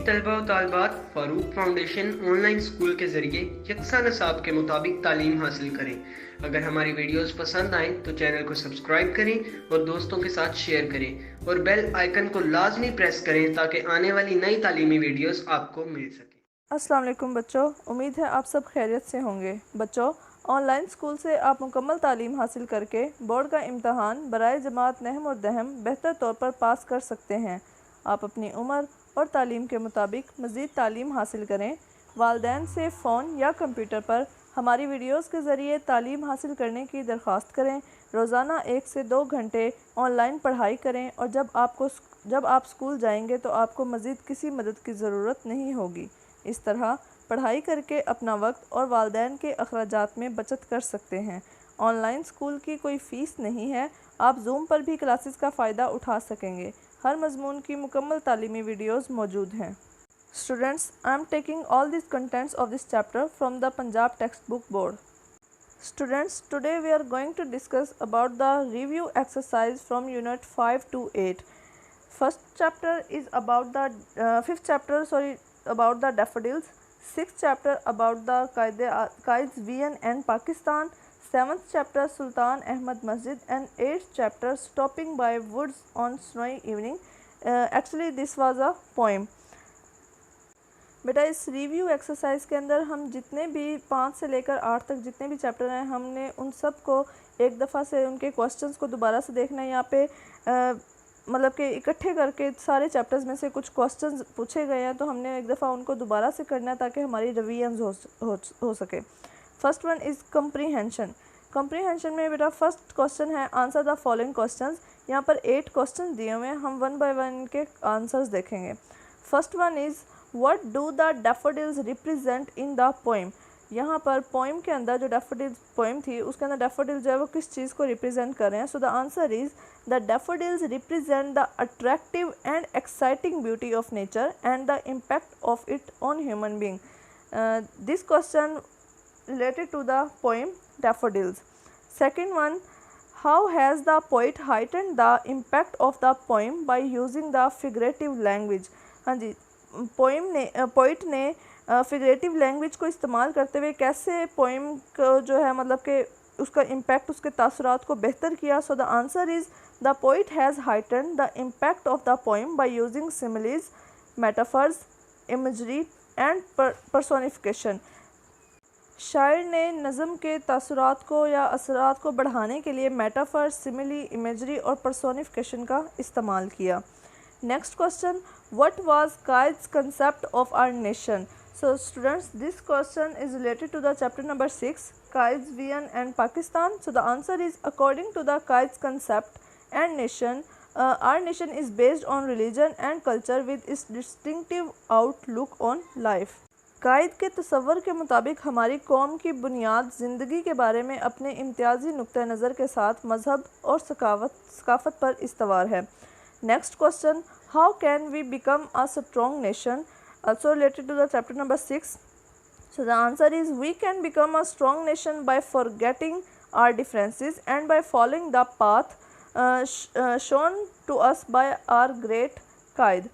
तलबा व तालिबात Farooq foundation online school के ज़रिए यकसा नसाब के मुताबिक तालीम हासिल करें। अगर हमारी वीडियोस पसंद आएँ तो चैनल को सब्सक्राइब करें और दोस्तों के साथ शेयर करें और बेल आइकन को लाजमी प्रेस करें ताकि आने वाली नई तालीमी वीडियोस आपको मिल सके। अस्सलाम वालेकुम बच्चों, उम्मीद है आप सब खैरियत से होंगे। बच्चों, ऑनलाइन स्कूल से आप मुकम्मल तालीम हासिल करके बोर्ड का इम्तहान बराए जमात नहम और दहम बेहतर तौर पर पास कर सकते हैं। आप अपनी उम्र और तालीम के मुताबिक मज़ीद तालीम हासिल करें। वालिदैन से फ़ोन या कंप्यूटर पर हमारी वीडियोस के ज़रिए तालीम हासिल करने की दरख्वास्त करें। रोज़ाना 1 से 2 घंटे ऑनलाइन पढ़ाई करें और जब आप स्कूल जाएंगे तो आपको मज़ीद किसी मदद की ज़रूरत नहीं होगी। इस तरह पढ़ाई करके अपना वक्त और वालिदैन के अखराजात में बचत कर सकते हैं। ऑनलाइन स्कूल की कोई फ़ीस नहीं है। आप जूम पर भी क्लासेस का फ़ायदा उठा सकेंगे। हर मज़मून की मुकम्मल तालीमी वीडियोज़ मौजूद हैं। Students, I am taking all these contents of this chapter from the Punjab textbook board. Students, today we are going to discuss about the review exercise from unit 5 to 8. First chapter is about the fifth chapter about the daffodils. Sixth chapter about the Qaids VN and Pakistan. Seventh chapter Sultan Ahmad Masjid and eighth chapter Stopping by Woods on Snowy Evening. Actually this was a poem. बेटा इस review exercise के अंदर हम जितने भी 5 से लेकर 8 तक जितने भी चैप्टर हैं हमने उन सब को एक दफ़ा से उनके क्वेश्चंस को दोबारा से देखना है। यहाँ पे मतलब कि इकट्ठे करके सारे चैप्टर्स में से कुछ क्वेश्चंस पूछे गए हैं तो हमने एक दफ़ा उनको दोबारा से करना है ताकि हमारी रिवीजन हो सके। First one is comprehension. Comprehension में बेटा फर्स्ट क्वेश्चन है आंसर द फॉलोइंग क्वेश्चंस। यहाँ पर 8 क्वेश्चन दिए हुए हैं, हम 1 बाय 1 के आंसर्स देखेंगे। First one is What do the daffodils represent in the poem? यहाँ पर पोइम के अंदर जो daffodils पोइम थी उसके अंदर daffodils जो है वो किस चीज़ को रिप्रेजेंट कर रहे हैं। So the answer is the daffodils represent the attractive and exciting beauty of nature and the impact of it on human being. This question related to the poem daffodils. Second one, how has the poet heightened the impact of the poem by using the figurative language? हाँ जी, poet ने figurative language को इस्तेमाल करते हुए कैसे poem को जो है मतलब कि उसका इम्पैक्ट उसके तासुरात को बेहतर किया। सो the answer is the poet has heighten the impact of the poem by using similes, metaphors, imagery and personification. शायर ने नज़म के तासुरात को या असरात को बढ़ाने के लिए मेटाफर, सिमिली, इमेजरी और पर्सोनिफिकेशन का इस्तेमाल किया। Next question, what was Qaid's concept of our nation? So students, this question is related to the chapter number 6, Qaids VN and Pakistan. So the answer is according to the Qaid's concept and nation, our nation is based on religion and culture with its distinctive outlook on life. कायद के तसव्वुर के मुताबिक हमारी कौम की बुनियाद ज़िंदगी के बारे में अपने इम्तियाज़ी नुक्ते नज़र के साथ मज़हब और सकाफ़त पर इस्तवार है। Next question, how can we become a strong nation? Also related to the chapter number 6. So the answer is we can become a strong nation by forgetting our differences and by following the path shown to us by our great Qaid.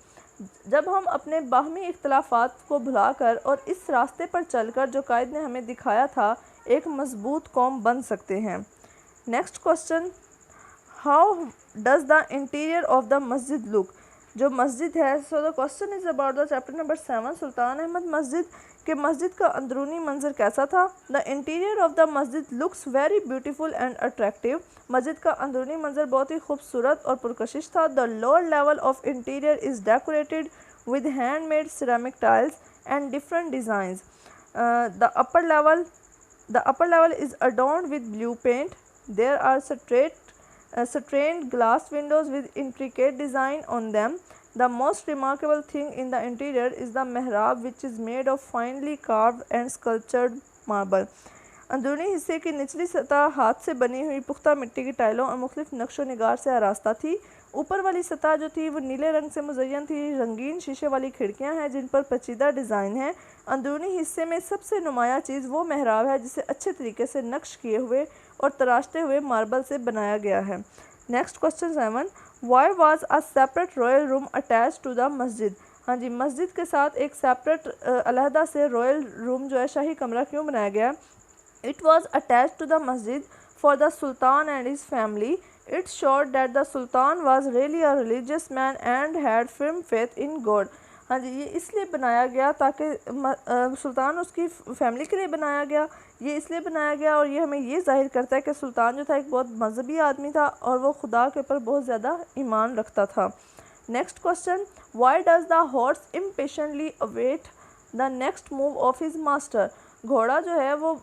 जब हम अपने बाहमी इख्तलाफात को भुलाकर और इस रास्ते पर चलकर जो कायद ने हमें दिखाया था एक मजबूत कौम बन सकते हैं। Next question, how does the interior of the मस्जिद लुक? जो मस्जिद है, so the question is about the chapter number 7 सुल्तान अहमद मस्जिद के मस्जिद का अंदरूनी मंजर कैसा था। द इंटीरियर ऑफ द मस्जिद looks very beautiful and attractive. मस्जिद का अंदरूनी मंजर बहुत ही खूबसूरत और पुरकशिश था। The lower level of interior is decorated with hand made ceramic tiles and different designs. The upper level is adorned with blue paint. There are strained glass windows with intricate design on them. The most remarkable thing in the interior is the mihrab, which is made of finely carved and sculptured marble. अंदरूनी हिस्से की निचली सतह हाथ से बनी हुई पुख्ता मिट्टी की टाइलों और मुख्तलिफ नक्शो निगार से आरास्ता थी। ऊपर वाली सतह जो थी वो नीले रंग से मुज़य्यन थी। रंगीन शीशे वाली खिड़कियां हैं जिन पर पेचीदा डिज़ाइन है। अंदरूनी हिस्से में सबसे नुमाया चीज़ वो मेहराब है जिसे अच्छे तरीके से नक्श किए हुए और तराशते हुए मार्बल से बनाया गया है। Next question 7, why was a separate royal room attach to the मस्जिद? हाँ जी, मस्जिद के साथ एक सेपरेट अलहदा से रॉयल रूम जो है शाही कमरा क्यों बनाया गया? It was attach to the masjid for the sultan and his family. It showed that the sultan was really a religious man and had firm faith in God. हाँ जी, ये इसलिए बनाया गया ताकि सुल्तान उसकी फैमिली के लिए बनाया गया, ये इसलिए बनाया गया और ये हमें ये जाहिर करता है कि सुल्तान जो था एक बहुत मजहबी आदमी था और वो खुदा के ऊपर बहुत ज़्यादा ईमान रखता था. Next question, why does the horse impatiently await the next move of his master. घोड़ा जो है वो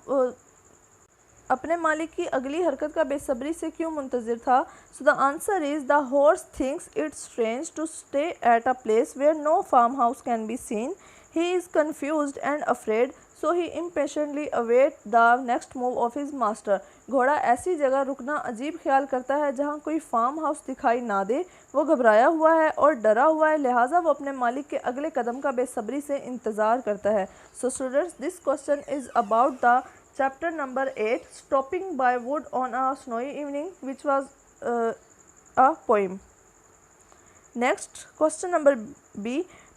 अपने मालिक की अगली हरकत का बेसब्री से क्यों मुंतज़िर था? So the answer is the horse thinks it's strange to stay at a place where no farm house can be seen. He is confused and afraid so he impatiently await the next move of his master. घोड़ा ऐसी जगह रुकना अजीब ख्याल करता है जहाँ कोई फार्म हाउस दिखाई ना दे. वो घबराया हुआ है और डरा हुआ है, लिहाजा वो अपने मालिक के अगले कदम का बेसब्री से इंतज़ार करता है. सो students, this question is about the chapter number 8, stopping by wood on a snowy evening, which was a poem. Next question number B,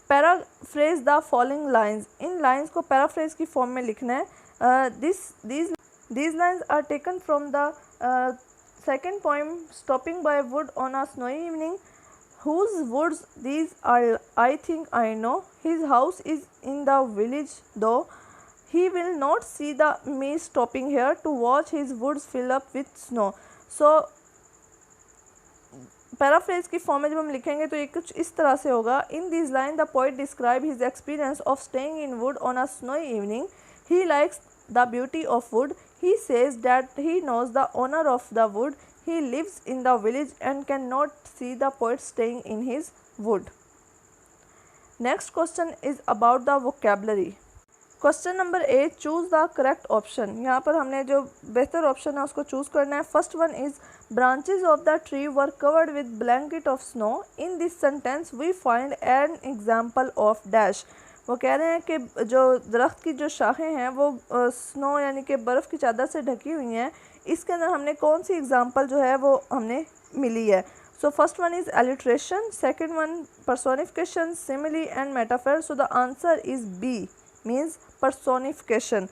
paraphrase the following lines. In lines को paraphrase की form में लिखना है. These lines are taken from the second poem, stopping by wood on a snowy evening. Whose woods these are? I think I know. His house is in the village though. He will not see me stopping here to watch his woods fill up with snow. So paraphrase की form में जब हम लिखेंगे तो ये कुछ इस तरह से होगा. In this line the poet describe his experience of staying in wood on a snowy evening. He likes the beauty of wood. He says that he knows the owner of the wood. He lives in the village and can not see the poet staying in his wood. Next question is about the vocabulary. Question number 8, choose the correct option. यहाँ पर हमने जो बेहतर option है उसको choose करना है. First one is branches of the tree were covered with blanket of snow. In this sentence we find an example of dash. वो कह रहे हैं कि जो दरख्त की जो शाखें हैं वो स्नो यानी कि बर्फ़ की चादर से ढकी हुई हैं. इसके अंदर हमने कौन सी एग्जाम्पल जो है वो हमने मिली है. So first one is alliteration, second one personification, simile and metaphor. So the answer is B, means personification,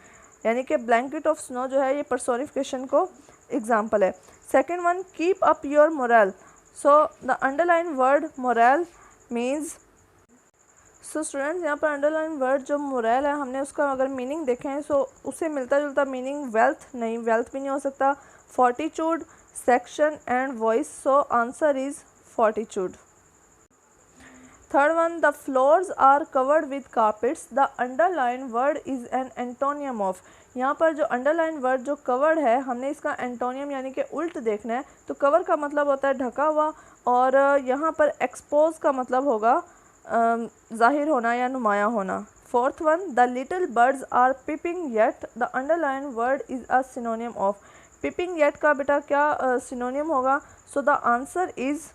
यानी कि ब्लैंकेट ऑफ स्नो जो है ये पर्सोनिफिकेशन को एग्जाम्पल है. Second one, keep up your moral. So the underline word moral means. So students, यहाँ पर underline word जो मोरल है हमने उसका अगर मीनिंग देखें सो उससे मिलता जुलता मीनिंग वेल्थ नहीं, वेल्थ भी नहीं हो सकता. Fortitude, section and voice. So answer is fortitude. Third one, the floors are covered with carpets. The underlined word is an antonym of. यहाँ पर जो underlined word जो covered है हमने इसका antonym यानी कि उल्ट देखना है. तो cover का मतलब होता है ढका हुआ और यहाँ पर expose का मतलब होगा ज़ाहिर होना या नुमाया होना. Fourth one, the little birds are peeping yet. The underlined word is a synonym of. Peeping yet का बेटा क्या synonym होगा? So the answer is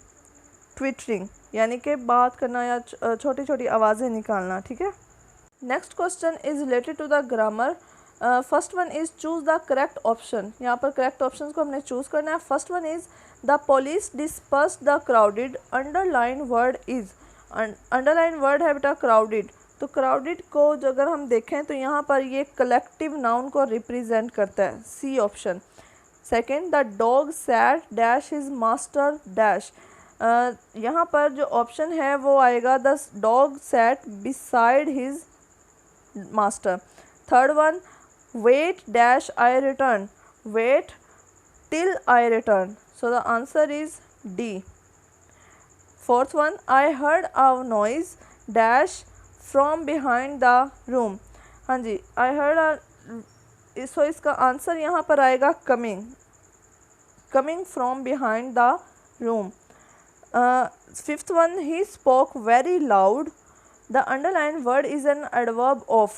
twittering, यानी कि बात करना या छोटी छोटी आवाज़ें निकालना. ठीक है. Next question is related to the grammar. First one is choose the correct option. यहाँ पर करेक्ट ऑप्शन को हमने चूज़ करना है. First one is the police disperse the crowded. Underline word is, underline word है बेटा क्राउडेड. तो crowded को जो अगर हम देखें तो यहाँ पर ये कलेक्टिव नाउन को रिप्रेजेंट करता है. C option. Second, the dog sat dash his master dash. यहाँ पर जो ऑप्शन है वो आएगा the dog sat beside his master. Third one, wait dash I return. Wait till I return. So the answer is D. Fourth one, I heard a noise dash from behind the room. हाँ जी, आई heard अ. सो इसका answer यहाँ पर आएगा coming, coming from behind the room. Fifth one, he spoke very loud. The underline word is an adverb of.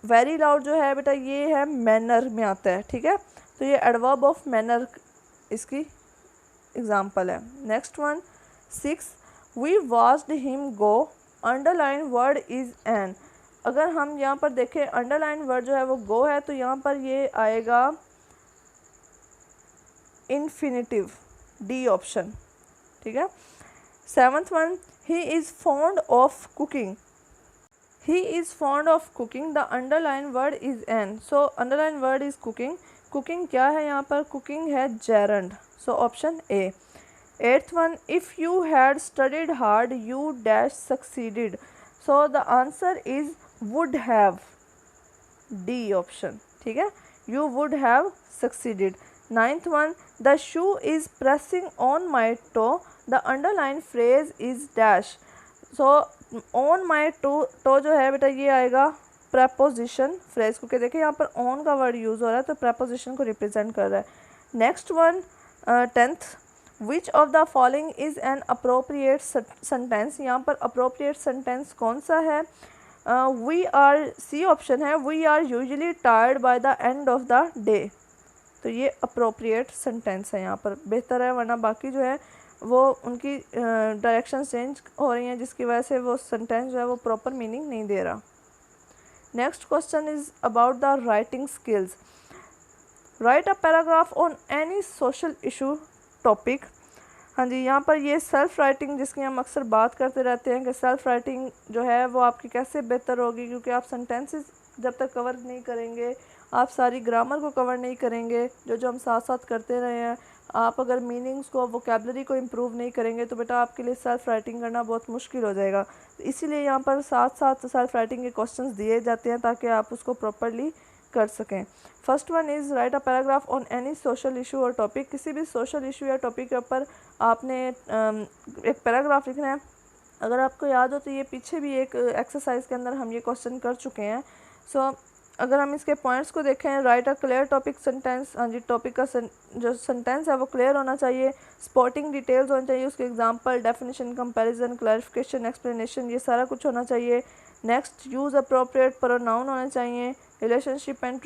Very loud जो है बेटा ये है मैनर में आता है. ठीक है, तो ये एडवर्ब ऑफ मैनर इसकी एग्जाम्पल है. Next one, six, we watched him go. Underline word is an. अगर हम यहाँ पर देखें अंडरलाइन वर्ड जो है वो गो है तो यहाँ पर ये आएगा इन्फिनिटिव, डी ऑप्शन. ठीक है. Seventh one, he is fond of cooking. He is fond of cooking. The underlined word is an. So underlined word is cooking. Cooking क्या है यहाँ पर? Cooking है gerund. So option A. 8th one, if you had studied hard, you dash succeeded. So the answer is would have. D option. ठीक है, you would have succeeded. 9th one, the shoe is pressing on my toe. The underlined phrase is dash. So on my toe जो है बेटा ये आएगा preposition phrase, क्योंकि देखिए यहाँ पर ऑन का वर्ड यूज़ हो रहा है तो प्रपोजिशन को रिप्रेजेंट कर रहा है। Next one 10th, which of the following is an appropriate sentence. यहाँ पर अप्रोप्रिएट सेंटेंस कौन सा है? वी आर, सी ऑप्शन है, we are usually tired by the end of the day. तो ये अप्रोप्रिएट सेंटेंस है, यहाँ पर बेहतर है, वरना बाकी जो है वो उनकी डायरेक्शन चेंज हो रही हैं जिसकी वजह से वो सेंटेंस जो है वो प्रॉपर मीनिंग नहीं दे रहा। Next question is about the writing skills. Right a paragraph on any social issue topic. हाँ जी, यहाँ पर ये सेल्फ राइटिंग जिसकी हम अक्सर बात करते रहते हैं कि सेल्फ राइटिंग जो है वो आपकी कैसे बेहतर होगी, क्योंकि आप सेंटेंसेस जब तक कवर नहीं करेंगे, आप सारी ग्रामर को कवर नहीं करेंगे, जो हम साथ साथ करते रहे हैं, आप अगर मीनिंग्स को, वोकेबलरी को इम्प्रूव नहीं करेंगे तो बेटा आपके लिए सेल्फ राइटिंग करना बहुत मुश्किल हो जाएगा। तो इसीलिए यहाँ पर साथ साथ सेल्फ राइटिंग के क्वेश्चंस दिए जाते हैं ताकि आप उसको प्रॉपरली कर सकें। First one is right a paragraph on any social issue और टॉपिक। किसी भी सोशल इशू या टॉपिक के ऊपर आपने एक पैराग्राफ लिखना है। अगर आपको याद हो तो ये पीछे भी एक एक्सरसाइज के अंदर हम ये क्वेश्चन कर चुके हैं। सो अगर हम इसके पॉइंट्स को देखें, right a clear topic sentence. हाँ जी, टॉपिक का जो सेंटेंस है वो क्लियर होना चाहिए, स्पॉटिंग डिटेल्स होनी चाहिए, उसके example, definition, comparison, clarification, explanation, ये सारा कुछ होना चाहिए। नेक्स्ट, यूज़ अप्रोप्रिएट प्रोनाउन होने चाहिए, relationship and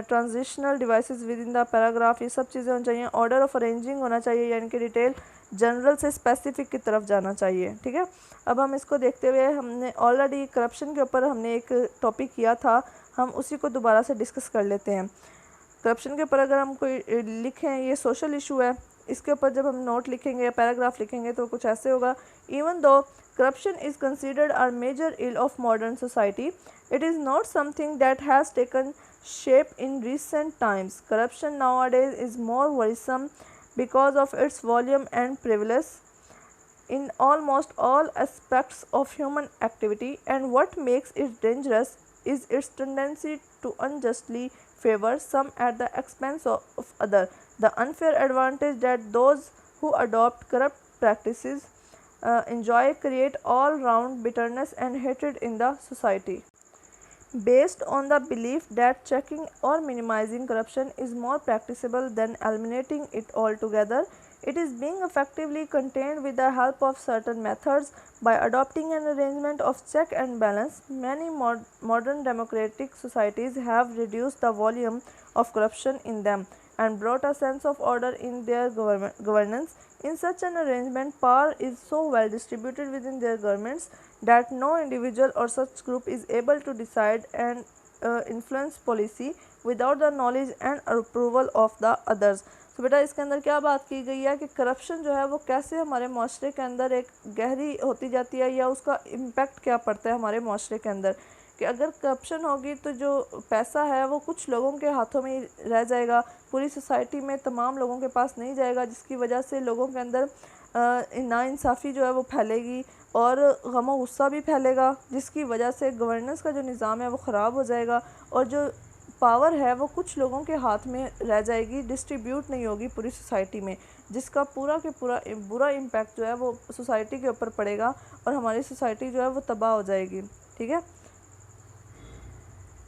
transitional devices with in the paragraph, ये सब चीज़ें होनी चाहिए। ऑर्डर ऑफ अरेंजिंग होना चाहिए, यानी कि डिटेल जनरल से स्पेसिफिक की तरफ जाना चाहिए। ठीक है, अब हम इसको देखते हुए, हमने ऑलरेडी करप्शन के ऊपर हमने एक टॉपिक किया था, हम उसी को दोबारा से डिस्कस कर लेते हैं। करप्शन के ऊपर अगर हम कोई लिखें, ये सोशल इशू है, इसके ऊपर जब हम नोट लिखेंगे या पैराग्राफ लिखेंगे तो कुछ ऐसे होगा। Even though corruption is considered are major ill of modern society, it is not something that has taken shape in recent times. Corruption nowadays is more worrisome because of its volume and prevalence in almost all aspects of human activity, and what makes it dangerous is its tendency to unjustly favor some at the expense of others. The unfair advantage that those who adopt corrupt practices enjoy create all-round bitterness and hatred in the society. Based on the belief that checking or minimizing corruption is more practicable than eliminating it altogether, it is being effectively contained with the help of certain methods. By adopting an arrangement of check and balance, many modern democratic societies have reduced the volume of corruption in them and brought a sense of order in their governance. In such an arrangement, power is so well distributed within their governments that no individual or such group is able to decide and influence policy without the knowledge and approval of the others. तो बेटा इसके अंदर क्या बात की गई है कि करप्शन जो है वो कैसे हमारे माशरे के अंदर एक गहरी होती जाती है, या उसका इम्पैक्ट क्या पड़ता है हमारे माशरे के अंदर, कि अगर करप्शन होगी तो जो पैसा है वो कुछ लोगों के हाथों में ही रह जाएगा, पूरी सोसाइटी में तमाम लोगों के पास नहीं जाएगा, जिसकी वजह से लोगों के अंदर नाइंसाफ़ी जो है वो फैलेगी और गम गुस्सा भी फैलेगा, जिसकी वजह से गवर्नेंस का जो निज़ाम है वो ख़राब हो जाएगा और जो पावर है वो कुछ लोगों के हाथ में रह जाएगी, डिस्ट्रीब्यूट नहीं होगी पूरी सोसाइटी में, जिसका पूरा के पूरा बुरा इम्पैक्ट जो है वो सोसाइटी के ऊपर पड़ेगा और हमारी सोसाइटी जो है वो तबाह हो जाएगी। ठीक है,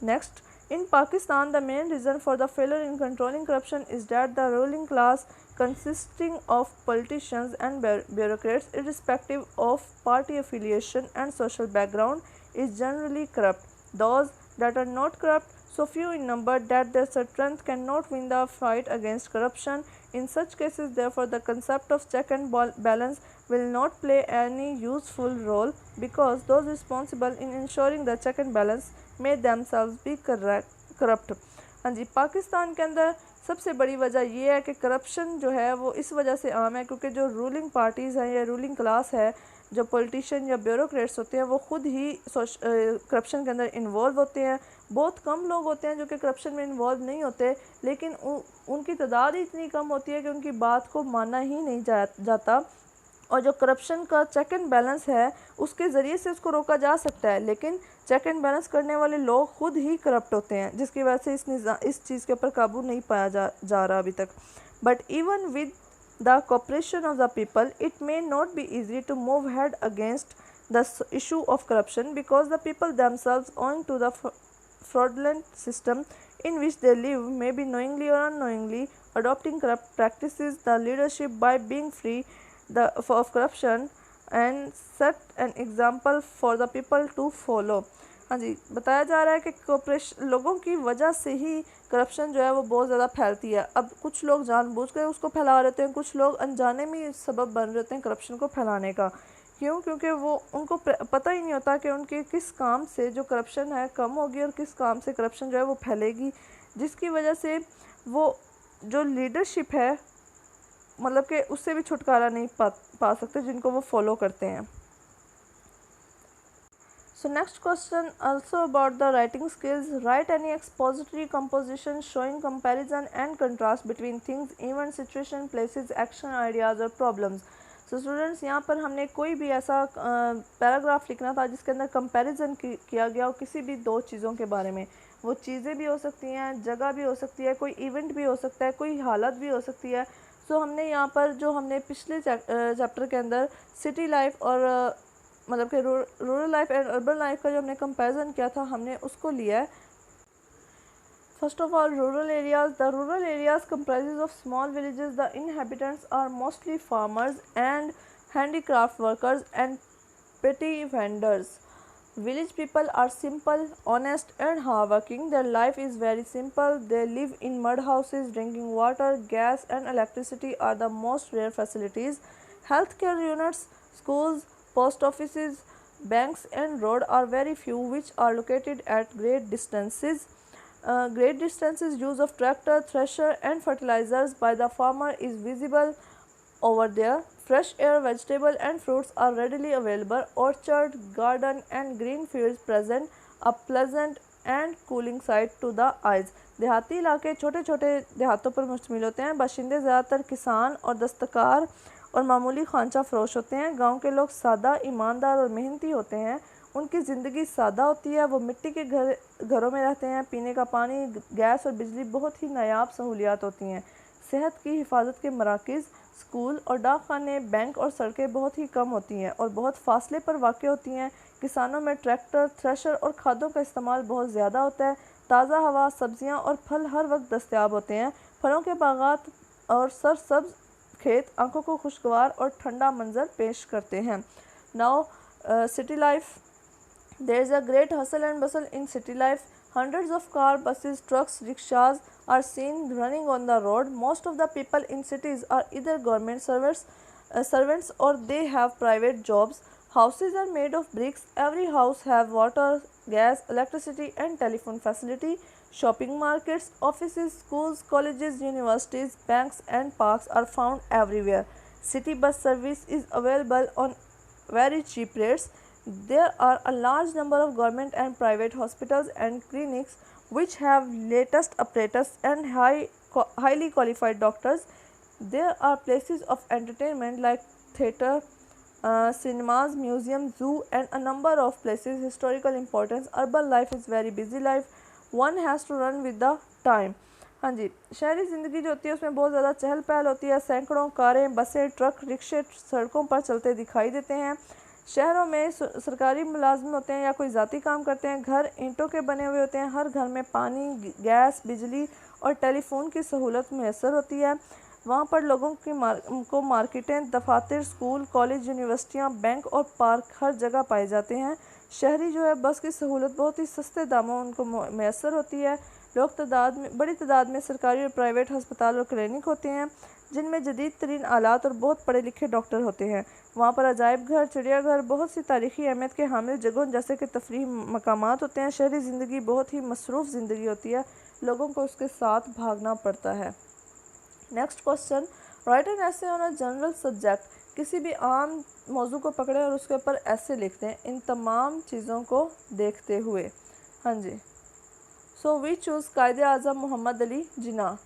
next, in Pakistan the main reason for the failure in controlling corruption is that the ruling class, consisting of politicians and bureaucrats irrespective of party affiliation and social background, is generally corrupt. Those that are not corrupt, so few in number that their strength cannot win the fight against corruption. In such cases, therefore, the concept of check and balance will not play any useful role, because those responsible in ensuring the check and balance may themselves be corrupt. हाँ जी, पाकिस्तान के अंदर सबसे बड़ी वजह ये है कि corruption जो है वो इस वजह से आम है क्योंकि जो रूलिंग पार्टीज़ हैं या रूलिंग क्लास है जो पॉलिटिशियन या ब्यूरोक्रेट्स होते हैं वो खुद ही करप्शन के अंदर इन्वॉल्व होते हैं। बहुत कम लोग होते हैं जो कि करप्शन में इन्वॉल्व नहीं होते, लेकिन उनकी तादाद ही इतनी कम होती है कि उनकी बात को माना ही नहीं जाता। और जो करप्शन का चेक एंड बैलेंस है उसके ज़रिए से उसको रोका जा सकता है, लेकिन चेक एंड बैलेंस करने वाले लोग खुद ही करप्ट होते हैं, जिसकी वजह से इस चीज़ के ऊपर काबू नहीं पाया जा रहा अभी तक। But even with the cooperation of the people it may not be easy to move head against the issue of corruption because the people themselves owing to the fraudulent system in which they live may be knowingly or unknowingly adopting corrupt practices. The leadership by being free of corruption and set an example for the people to follow। हाँ जी, बताया जा रहा है कि cooperation लोगों की वजह से ही करप्शन जो है वो बहुत ज़्यादा फैलती है। अब कुछ लोग जानबूझकर उसको फैला रहते हैं, कुछ लोग अनजाने में सबब बन रहते हैं करप्शन को फैलाने का। क्यों? क्योंकि वो उनको पता ही नहीं होता कि उनके किस काम से जो करप्शन है कम होगी और किस काम से करप्शन जो है वो फैलेगी, जिसकी वजह से वो जो लीडरशिप है मतलब कि उससे भी छुटकारा नहीं पा सकते जिनको वो फॉलो करते हैं। So next question also about the writing skills. Write any expository composition showing comparison and contrast between things, events, situation, places, action, ideas or problems. So students, यहाँ पर हमने कोई भी ऐसा पैराग्राफ लिखना था जिसके अंदर कंपैरिजन किया गया हो किसी भी दो चीज़ों के बारे में। वो चीज़ें भी हो सकती हैं, जगह भी हो सकती है, कोई इवेंट भी हो सकता है, कोई हालत भी हो सकती है। सो हमने यहाँ पर जो हमने पिछले चैप्टर के अंदर सिटी लाइफ और मतलब कि rural life and urban life का जो हमने कंपैरिजन किया था हमने उसको लिया है। First of all, rural areas. The rural areas comprises of small villages. The inhabitants are mostly farmers and handicraft workers and petty vendors. Village people are simple, honest and hardworking. Their life is very simple. They live in mud houses. Drinking water, gas and electricity are the most rare facilities. Healthcare units, schools, post offices, banks and road are very few, which are located at great distances. Use of tractor, thresher and fertilizers by the farmer is visible over there. Fresh air, vegetable and fruits are readily available. Orchard, garden and green fields present a pleasant and cooling sight to the eyes. देहाती इलाके छोटे छोटे देहातों पर मुश्तमिल होते हैं। बाशिंदे ज़्यादातर किसान और दस्तकार और मामूली खानचा फरोश होते हैं। गांव के लोग सादा, ईमानदार और मेहनती होते हैं। उनकी ज़िंदगी सादा होती है। वो मिट्टी के घरों में रहते हैं। पीने का पानी, गैस और बिजली बहुत ही नायाब सहूलियात होती हैं। सेहत की हिफाजत के मराकज़, स्कूल और डाकखाने, बैंक और सड़कें बहुत ही कम होती हैं और बहुत फासले पर वाक़ होती हैं। किसानों में ट्रैक्टर, थ्रेशर और खादों का इस्तेमाल बहुत ज़्यादा होता है। ताज़ा हवा, सब्ज़ियाँ और फल हर वक्त दस्तयाब होते हैं। फलों के बागात और सरसब्ज खेत आंखों को खुशगवार और ठंडा मंजर पेश करते हैं। Now city life. There is a great hustle and bustle in city life. Hundreds of cars, buses, trucks, rickshaws are seen running on the road. Most of the people in cities are either government servants or they have private jobs. Houses are made of bricks. Every house have water, gas, electricity and telephone facility. Shopping markets, offices, schools, colleges, universities, banks and parks are found everywhere. City bus service is available on very cheap rates. There are a large number of government and private hospitals and clinics which have latest apparatus and highly qualified doctors. There are places of entertainment like theatre, cinemas, museums, zoo and a number of places historical importance. Urban life is very busy life. One has to run with the time. हाँ जी, शहरी ज़िंदगी जो होती है उसमें बहुत ज़्यादा चहल पहल होती है। सैकड़ों कारें, बसें, ट्रक, रिक्शे सड़कों पर चलते दिखाई देते हैं। शहरों में सरकारी मुलाजिम होते हैं या कोई ज़ाती काम करते हैं। घर ईंटों के बने हुए होते हैं। हर घर में पानी, गैस, बिजली और टेलीफोन की सहूलत मैसर होती है। वहाँ पर लोगों को मार्केटें, दफातर, स्कूल, कॉलेज, यूनिवर्सिटियाँ, बैंक और पार्क हर जगह पाए जाते हैं। शहरी जो है बस की सहूलत बहुत ही सस्ते दामों उनको मैसर होती है। लोग बड़ी तादाद में सरकारी और प्राइवेट अस्पताल और क्लिनिक होते हैं जिनमें जदीद तरीन आलात और बहुत पढ़े लिखे डॉक्टर होते हैं। वहाँ पर अजायब घर, चिड़ियाघर, बहुत सी तारीख़ी अहमियत के हामिल जगहों जैसे कि तफरीह मकामात होते हैं। शहरी ज़िंदगी बहुत ही मसरूफ़ ज़िंदगी होती है। लोगों को उसके साथ भागना पड़ता है। Next question, right an essay on a general subject. किसी भी आम मौजू को पकड़े और उसके ऊपर ऐसे लिखते हैं, इन तमाम चीज़ों को देखते हुए। हाँ जी। सो वी चूज़ कायदे आज़म Mohammad Ali Jinnah.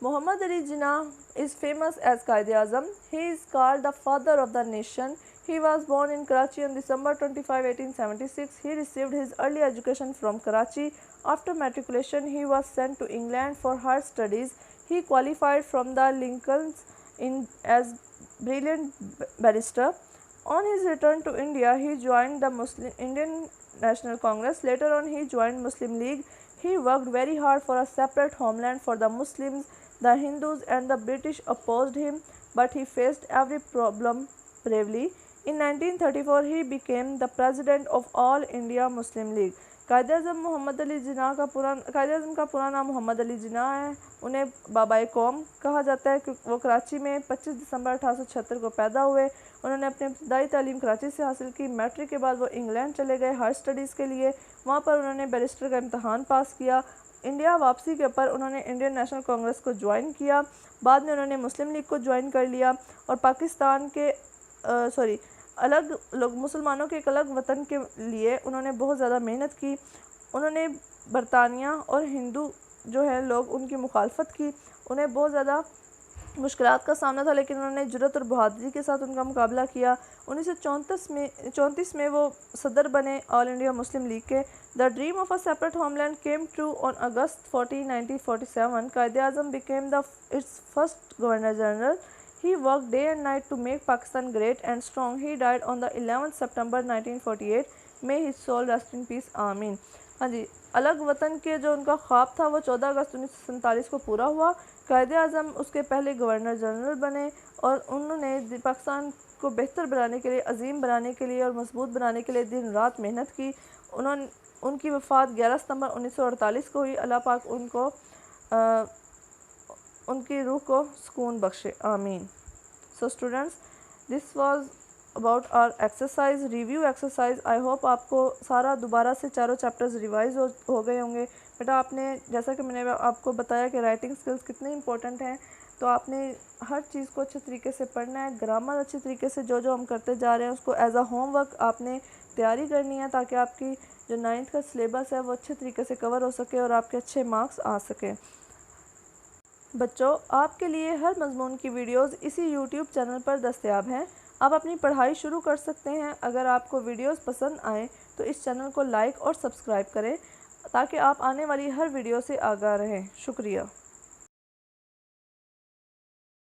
Muhammad Ali Jinnah is famous as Qaid Azam. He is called the father of the nation. He was born in Karachi on December 25, 1876. He received his early education from Karachi. After matriculation, he was sent to England for higher studies. He qualified from the Lincoln's Inn as brilliant barrister. On his return to India, he joined the Indian National Congress. Later on, he joined Muslim League. He worked very hard for a separate homeland for the Muslims. The Hindus and the British opposed him, but he faced every problem bravely. In 1934, he became the president of All India Muslim League. कायदे आज़म मोहम्मद अली जिन्ना का पूरा नाम मोहम्मद अली जिन्ना है। उन्हें बाबाए कौम कहा जाता है क्योंकि वो कराची में 25 दिसंबर 1876 को पैदा हुए। उन्होंने अपनी इब्तदाई तालीम कराची से हासिल की। मैट्रिक के बाद वो इंग्लैंड चले गए हायर स्टडीज़ के लिए। वहाँ पर उन्होंने बैरिस्टर का इम्तहान पास किया। इंडिया वापसी के ऊपर उन्होंने इंडियन नेशनल कांग्रेस को ज्वाइन किया। बाद में उन्होंने मुस्लिम लीग को ज्वाइन कर लिया और पाकिस्तान के अलग लोग मुसलमानों के एक अलग वतन के लिए उन्होंने बहुत ज़्यादा मेहनत की। उन्होंने बरतानिया और हिंदू जो है लोग उनकी मुखालफत की। उन्हें बहुत ज़्यादा मुश्किलात का सामना था, लेकिन उन्होंने जुर्रत और बहादुरी के साथ उनका मुकाबला किया। 1934 में वो सदर बने ऑल इंडिया मुस्लिम लीग के। The dream of a separate homeland came true on August 14, 1947। Quaid-e Azam became the its first governor general. He worked day and night to make Pakistan great and strong. He died on the 11th September 1948. May his soul rest in peace. आमीन। हाँ जी, अलग वतन के जो उनका ख्वाब था वो 14 अगस्त 1947 को पूरा हुआ। कायदे आज़म उसके पहले गवर्नर जनरल बने और उन्होंने पाकिस्तान को बेहतर बनाने के लिए, अजीम बनाने के लिए और मजबूत बनाने के लिए दिन रात मेहनत की। उनकी वफ़ात 11 सितंबर 1948 को हुई। अल्लाह पाक उनकी रूह को सुकून बख्शे। आमीन। So students, this was about our exercise, review exercise. I hope आपको सारा दोबारा से चारों चैप्टर्स रिवाइज हो गए होंगे। बेटा आपने, जैसा कि मैंने आपको बताया कि राइटिंग स्किल्स कितने इंपॉर्टेंट हैं, तो आपने हर चीज़ को अच्छे तरीके से पढ़ना है। ग्रामर अच्छे तरीके से जो हम करते जा रहे हैं उसको एज अ होमवर्क आपने तैयारी करनी है, ताकि आपकी जो 9th का सिलेबस है वो अच्छे तरीके से कवर हो सके और आपके अच्छे मार्क्स आ सकें। बच्चों, आपके लिए हर मज़मून की वीडियोस इसी यूट्यूब चैनल पर दस्तयाब हैं। आप अपनी पढ़ाई शुरू कर सकते हैं। अगर आपको वीडियोस पसंद आएँ तो इस चैनल को लाइक और सब्सक्राइब करें ताकि आप आने वाली हर वीडियो से आगाह रहें। शुक्रिया।